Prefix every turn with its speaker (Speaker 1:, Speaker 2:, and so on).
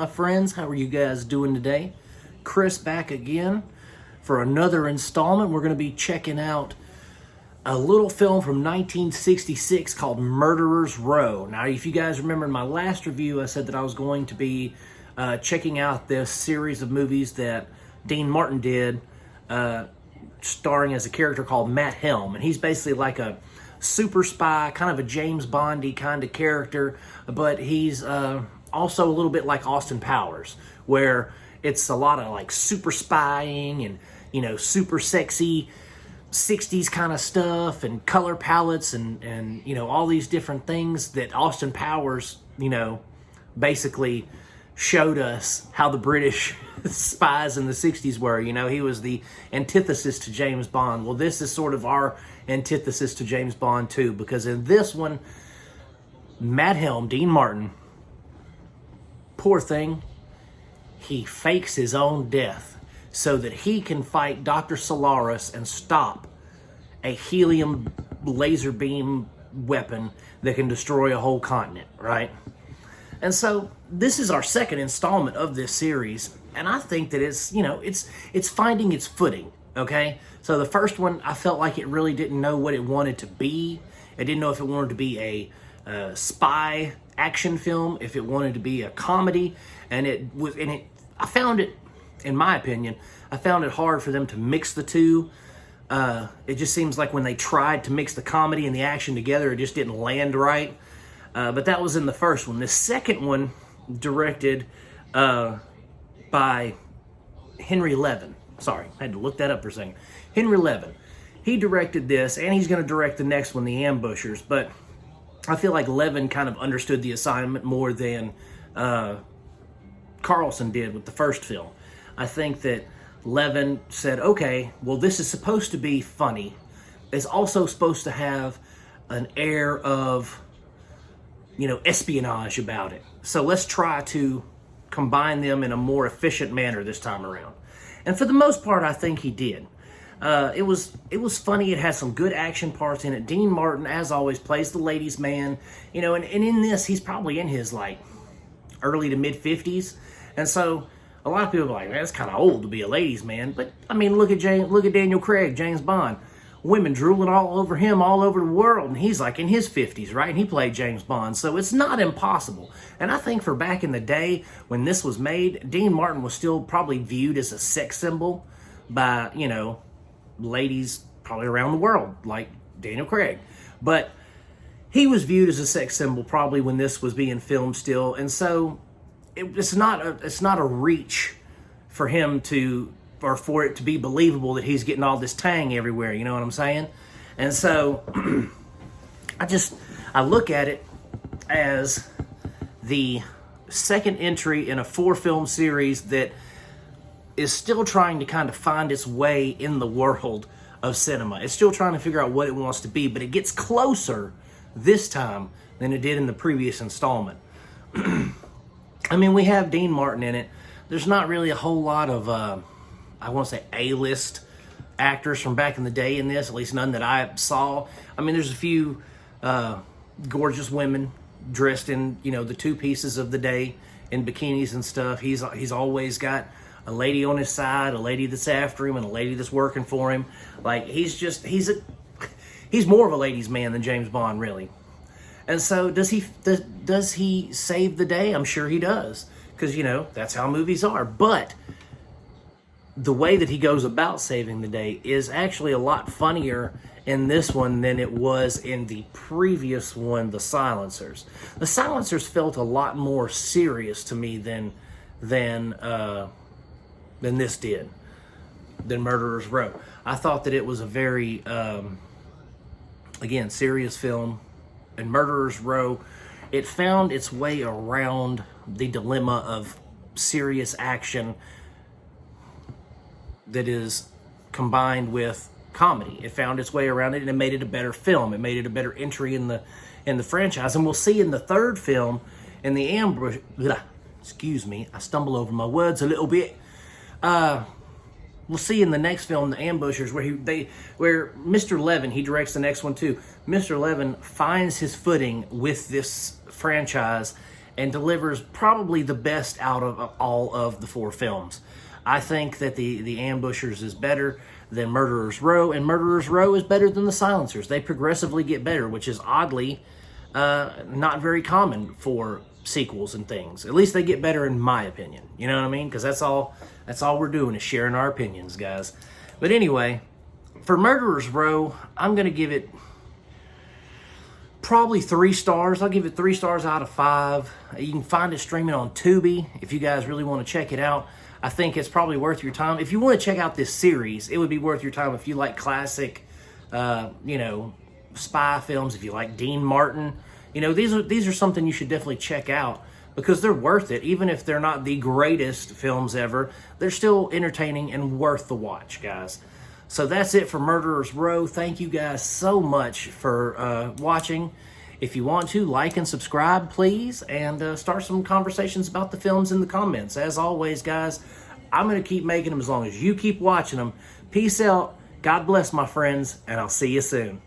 Speaker 1: my friends. How are you guys doing today? Chris back again for another installment. We're going to be checking out a little film from 1966 called Murderer's Row. Now, if you guys remember in my last review, I said that I was going to be checking out this series of movies that Dean Martin did, starring as a character called Matt Helm. And he's basically like a super spy, kind of a James Bondy kind of character, but he's also a little bit like Austin Powers, where it's a lot of like super spying and, you know, super sexy 60s kind of stuff and color palettes and you know, all these different things that Austin Powers, you know, basically showed us how the British spies in the 60s were. You know, he was the antithesis to James Bond. Well, this is sort of our antithesis to James Bond too, because in this one, Matt Helm, Dean Martin, poor thing, he fakes his own death so that he can fight Dr. Solaris and stop a helium laser beam weapon that can destroy a whole continent, right? And so this is our second installment of this series, and I think that it's, you know, it's finding its footing, okay? So the first one, I felt like it really didn't know what it wanted to be. It didn't know if it wanted to be a spy action film, if it wanted to be a comedy, and I found it, in my opinion, I found it hard for them to mix the two. It just seems like when they tried to mix the comedy and the action together, it just didn't land right. But that was in the first one. The second one, directed by Henry Levin. Sorry, I had to look that up for a second. Henry Levin. He directed this, and he's going to direct the next one, The Ambushers. But I feel like Levin kind of understood the assignment more than Carlson did with the first film. I think that Levin said, okay, well, this is supposed to be funny. It's also supposed to have an air of, you know, espionage about it. So let's try to combine them in a more efficient manner this time around. And for the most part, I think he did. It was funny. It had some good action parts in it. Dean Martin, as always, plays the ladies' man. You know, and in this, he's probably in his, like, early to mid-50s. And so a lot of people are like, man, that's kind of old to be a ladies' man. But, I mean, look at Daniel Craig, James Bond. Women drooling all over him all over the world, and he's like in his 50s, right? And he played James Bond, so it's not impossible. And I think for back in the day when this was made, Dean Martin was still probably viewed as a sex symbol by, you know, ladies probably around the world, like Daniel Craig. But he was viewed as a sex symbol probably when this was being filmed still, and so it's not a reach for him to, or for it to be believable that he's getting all this tang everywhere, you know what I'm saying? And so I look at it as the second entry in a 4-film series that is still trying to kind of find its way in the world of cinema. It's still trying to figure out what it wants to be, but it gets closer this time than it did in the previous installment. I mean, we have Dean Martin in it. There's not really a whole lot of I want to say A-list actors from back in the day in this, at least none that I saw. I mean, there's a few gorgeous women dressed in, you know, the two pieces of the day in bikinis and stuff. He's always got a lady on his side, a lady that's after him, and a lady that's working for him. Like, he's more of a ladies' man than James Bond, really. And so does he save the day? I'm sure he does, because, you know, that's how movies are. But the way that he goes about saving the day is actually a lot funnier in this one than it was in the previous one, The Silencers. The Silencers felt a lot more serious to me than this did, than Murderer's Row. I thought that it was a very, again, serious film. And Murderer's Row, it found its way around the dilemma of serious action that is combined with comedy. It found its way around it, and it made it a better film. It made it a better entry in the franchise. And we'll see in the third film, in the ambush. Excuse me, I stumble over my words a little bit. We'll see in the next film, The Ambushers, where Mr. Levin, he directs the next one too. Mr. Levin finds his footing with this franchise and delivers probably the best out of all of the 4 films. I think that the Ambushers is better than Murderers Row, and Murderers Row is better than the Silencers. They progressively get better, which is oddly not very common for sequels and things. At least they get better in my opinion. You know what I mean? Because that's all we're doing is sharing our opinions, guys. But anyway, for Murderers Row, I'm going to give it probably 3 stars. I'll give it 3 stars out of 5. You can find it streaming on Tubi if you guys really want to check it out. I think it's probably worth your time. If you want to check out this series, it would be worth your time if you like classic, spy films, if you like Dean Martin. These are something you should definitely check out because they're worth it. Even if they're not the greatest films ever, they're still entertaining and worth the watch, guys. So that's it for Murderers Row. Thank you guys so much for watching. If you want to, like and subscribe, please, and start some conversations about the films in the comments. As always, guys, I'm going to keep making them as long as you keep watching them. Peace out. God bless, my friends, and I'll see you soon.